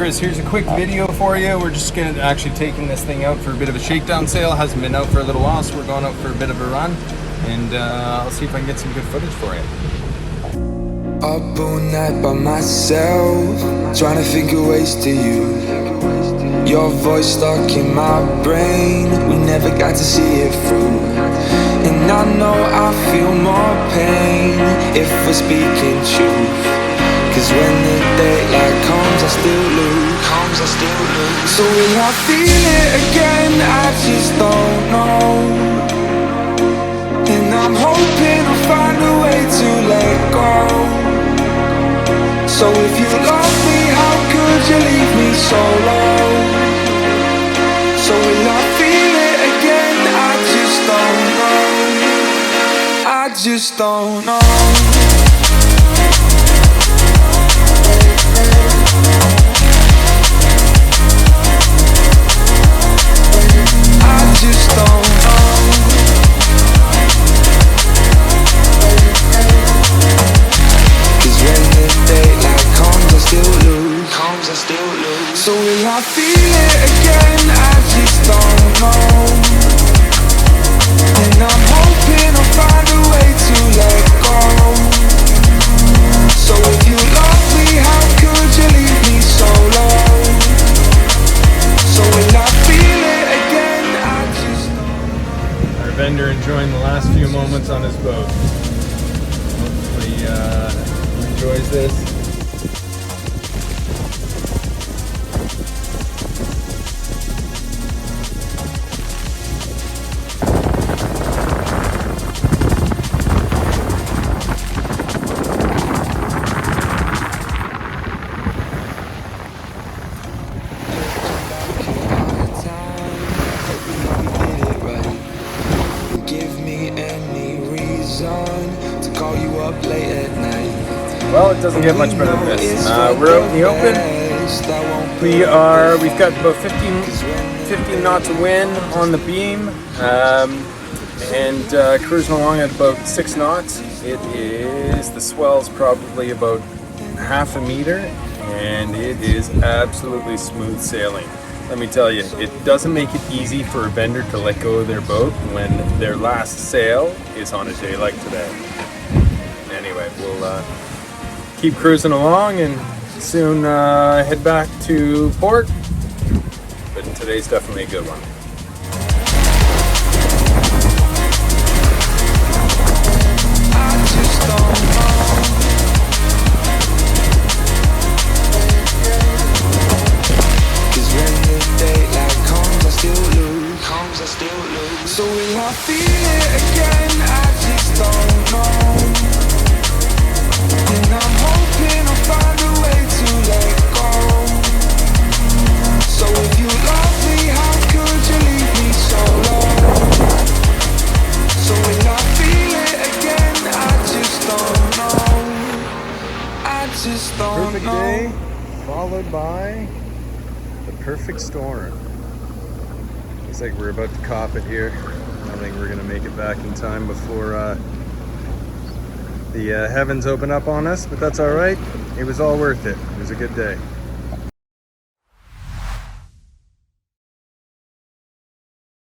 Chris, here's a quick video for you. We're just gonna actually taking this thing out for a bit of a shakedown sale. Hasn't been out for a little while, so we're going out for a bit of a run, and I'll see if I can get some good footage for you. Up all night by myself, trying to think of ways to use your voice stuck in my brain. We never got to see it through, and I know I feel more pain if we're speaking truth. Cause when the daylight comes, I still lose. So will I feel it again? I just don't know. And I'm hoping I'll find a way to let go. So if you love me, how could you leave me so low? So will I feel it again? I just don't know. I just don't know. So will I feel it again? I just don't know. And I'm hoping I'll find a way to let go. So if you love me, how could you leave me so low? So will I feel it again? I just don't know. Our vendor enjoying the last few moments on his boat. Hopefully he enjoys this. Well, it doesn't get much better than this. We're out in the open. We've got about 15 knots of wind on the beam, and cruising along at about 6 knots. The swell's probably about half a meter, and it is absolutely smooth sailing. Let me tell you, it doesn't make it easy for a vendor to let go of their boat when their last sail is on a day like today. Anyway, we'll keep cruising along and soon head back to port, but today's definitely a good one. I just don't know. Cause when the daylight comes, I still lose. So will I feel it again? I just don't know. And I'm hoping I'll find a way to let go. So if you love me, how could you leave me so low? So will I feel it again? I just don't know. I just don't Perfect know. day followed by the perfect storm. Looks like we're about to cop it here. I don't think we're gonna make it back in time before the heavens open up on us, but that's all right. It was all worth it. It was a good day.